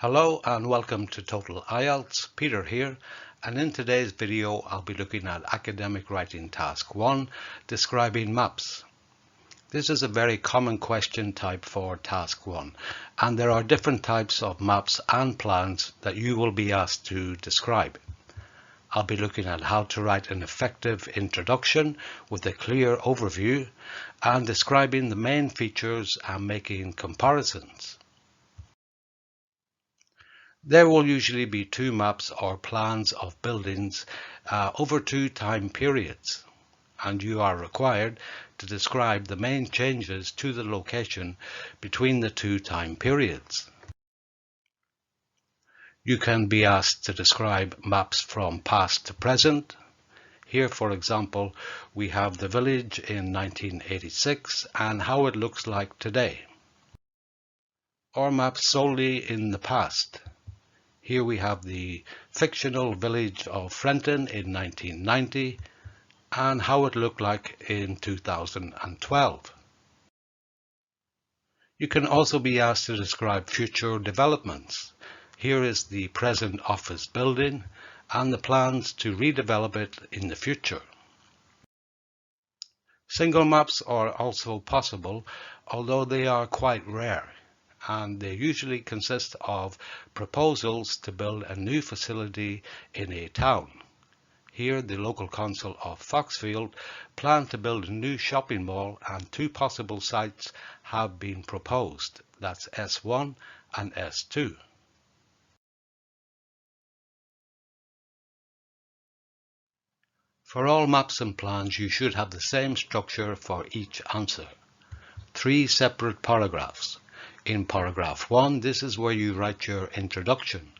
Hello and welcome to Total IELTS. Peter here, and in today's video I'll be looking at Academic Writing Task 1, describing maps. This is a very common question type for Task 1, and there are different types of maps and plans that you will be asked to describe. I'll be looking at how to write an effective introduction with a clear overview and describing the main features and making comparisons. There will usually be two maps or plans of buildings over two time periods, and you are required to describe the main changes to the location between the two time periods. You can be asked to describe maps from past to present. Here, for example, we have the village in 1986 and how it looks like today. Or maps solely in the past. Here we have the fictional village of Frenton in 1990 and how it looked like in 2012. You can also be asked to describe future developments. Here is the present office building and the plans to redevelop it in the future. Single maps are also possible, although they are quite rare, and they usually consist of proposals to build a new facility in a town. Here, the local council of Foxfield plan to build a new shopping mall, and two possible sites have been proposed. That's S1 and S2. For all maps and plans, you should have the same structure for each answer. 3 separate paragraphs. In paragraph 1, this is where you write your introduction.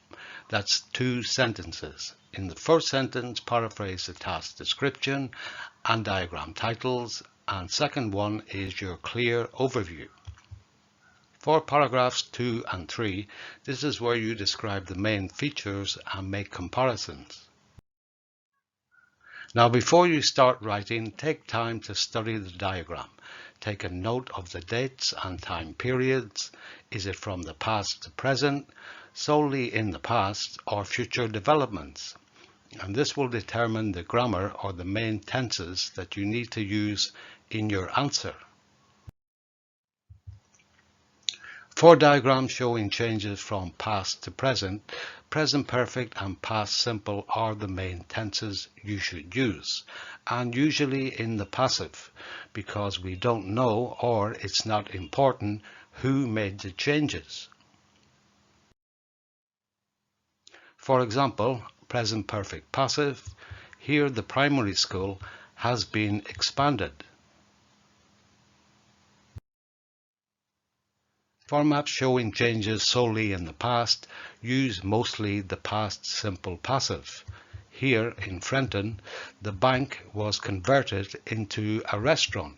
That's 2 sentences. In the first sentence, paraphrase the task description and diagram titles, and second one is your clear overview. For paragraphs 2 and 3, this is where you describe the main features and make comparisons. Now, before you start writing, take time to study the diagram. Take a note of the dates and time periods. Is it from the past to present, solely in the past, or future developments? And this will determine the grammar or the main tenses that you need to use in your answer. For diagrams showing changes from past to present, present perfect and past simple are the main tenses you should use, and usually in the passive, because we don't know or it's not important who made the changes. For example, present perfect passive, here the primary school has been expanded. For maps showing changes solely in the past, use mostly the past simple passive. Here in Frenton, the bank was converted into a restaurant.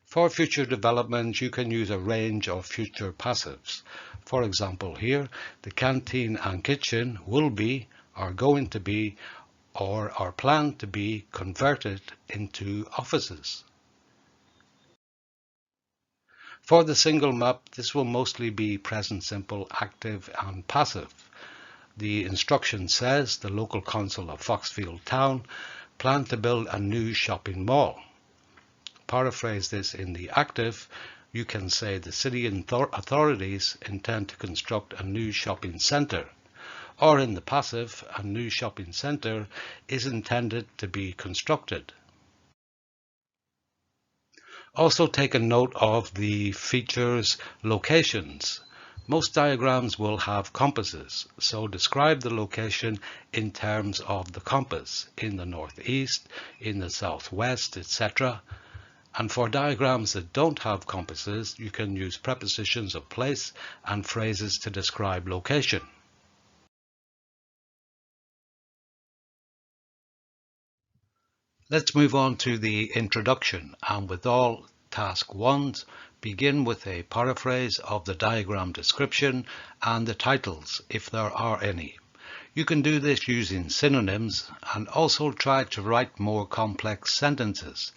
For future development, you can use a range of future passives. For example, here, the canteen and kitchen will be, are going to be, or are planned to be converted into offices. For the single map, this will mostly be present simple, active and passive. The instruction says the local council of Foxfield Town plan to build a new shopping mall. Paraphrase this in the active, you can say the city authorities intend to construct a new shopping centre. Or in the passive, a new shopping centre is intended to be constructed. Also take a note of the features locations. Most diagrams will have compasses, so describe the location in terms of the compass, in the northeast, in the southwest, etc. And for diagrams that don't have compasses, you can use prepositions of place and phrases to describe location. Let's move on to the introduction, and with all task 1s, begin with a paraphrase of the diagram description and the titles, if there are any. You can do this using synonyms and also try to write more complex sentences.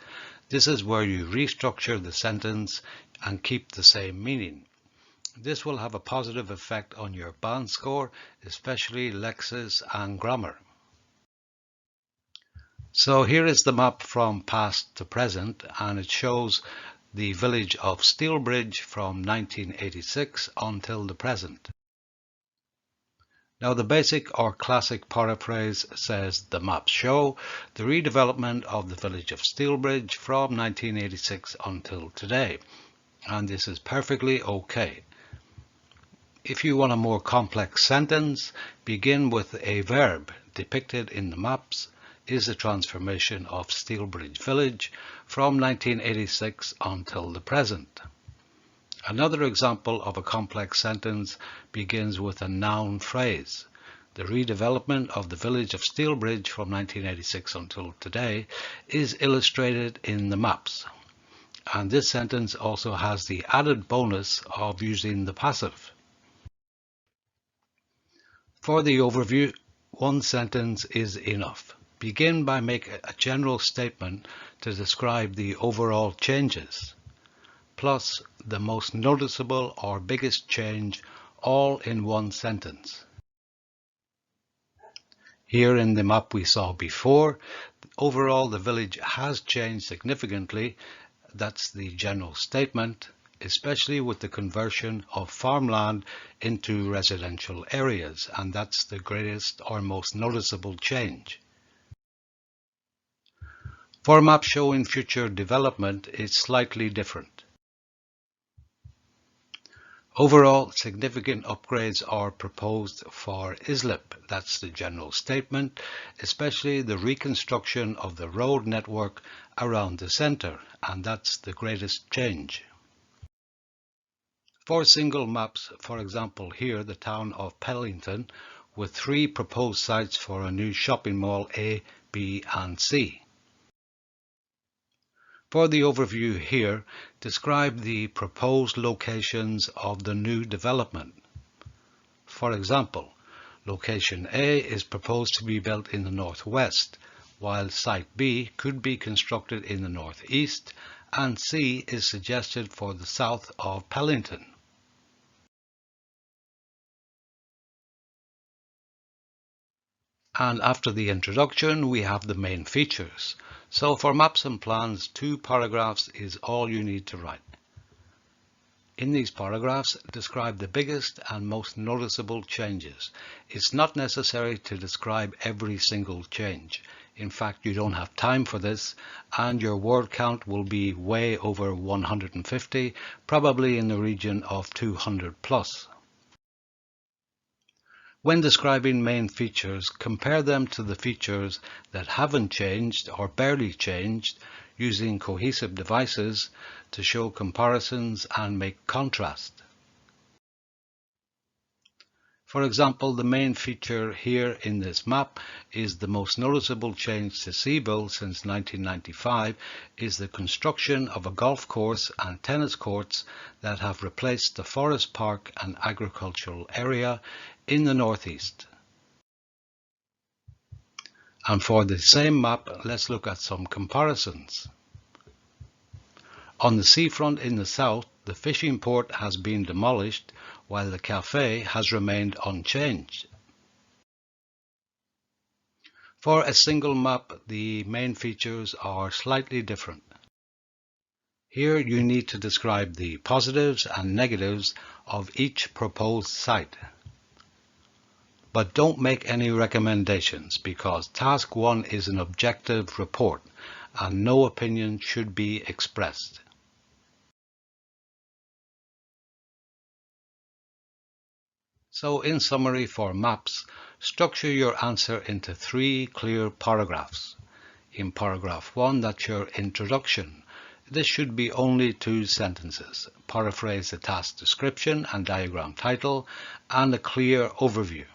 This is where you restructure the sentence and keep the same meaning. This will have a positive effect on your band score, especially lexis and grammar. So here is the map from past to present, and it shows the village of Steelbridge from 1986 until the present. Now the basic or classic paraphrase says the maps show the redevelopment of the village of Steelbridge from 1986 until today, and this is perfectly okay. If you want a more complex sentence, begin with a verb depicted in the maps is the transformation of Steelbridge village from 1986 until the present. Another example of a complex sentence begins with a noun phrase. The redevelopment of the village of Steelbridge from 1986 until today is illustrated in the maps. And this sentence also has the added bonus of using the passive. For the overview, one sentence is enough. Begin by making a general statement to describe the overall changes, plus the most noticeable or biggest change, all in one sentence. Here in the map we saw before, overall the village has changed significantly. That's the general statement, especially with the conversion of farmland into residential areas, and that's the greatest or most noticeable change. For a map showing future development, it's slightly different. Overall, significant upgrades are proposed for Islip. That's the general statement, especially the reconstruction of the road network around the centre, and that's the greatest change. For single maps, for example here the town of Pellington, with 3 proposed sites for a new shopping mall A, B and C. For the overview here, describe the proposed locations of the new development. For example, location A is proposed to be built in the northwest, while site B could be constructed in the northeast, and C is suggested for the south of Pellington. And after the introduction, we have the main features. So for maps and plans, 2 paragraphs is all you need to write. In these paragraphs, describe the biggest and most noticeable changes. It's not necessary to describe every single change. In fact, you don't have time for this, and your word count will be way over 150, probably in the region of 200 plus. When describing main features, compare them to the features that haven't changed or barely changed, using cohesive devices to show comparisons and make contrast. For example, the main feature here in this map is the most noticeable change to Seville since 1995 is the construction of a golf course and tennis courts that have replaced the forest park and agricultural area in the northeast. And for the same map, let's look at some comparisons. On the seafront in the south, the fishing port has been demolished, while the cafe has remained unchanged. For a single map, the main features are slightly different. Here you need to describe the positives and negatives of each proposed site. But don't make any recommendations, because Task 1 is an objective report and no opinion should be expressed. So in summary for maps, structure your answer into 3 clear paragraphs. In paragraph 1, that's your introduction. This should be only 2 sentences. Paraphrase the task description and diagram title, and a clear overview.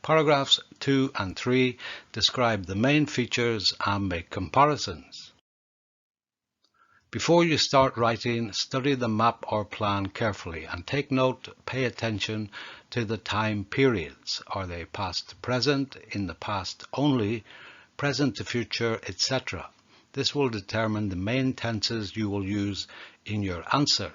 Paragraphs 2 and 3 describe the main features and make comparisons. Before you start writing, study the map or plan carefully and take note, pay attention to the time periods. Are they past to present, in the past only, present to future, etc. This will determine the main tenses you will use in your answer.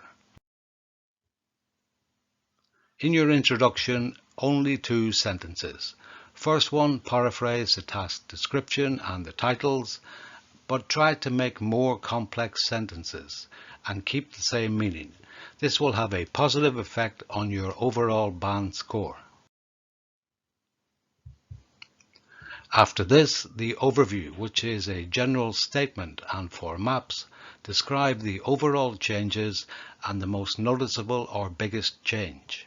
In your introduction, only 2 sentences. First one, paraphrase the task description and the titles, but try to make more complex sentences and keep the same meaning. This will have a positive effect on your overall band score. After this, the overview, which is a general statement, and for maps, describe the overall changes and the most noticeable or biggest change.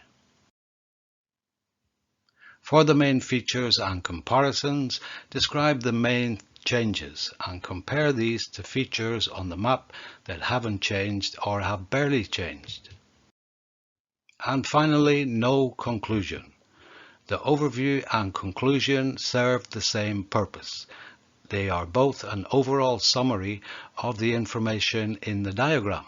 For the main features and comparisons, describe the main changes and compare these to features on the map that haven't changed or have barely changed. And finally, no conclusion. The overview and conclusion serve the same purpose. They are both an overall summary of the information in the diagram.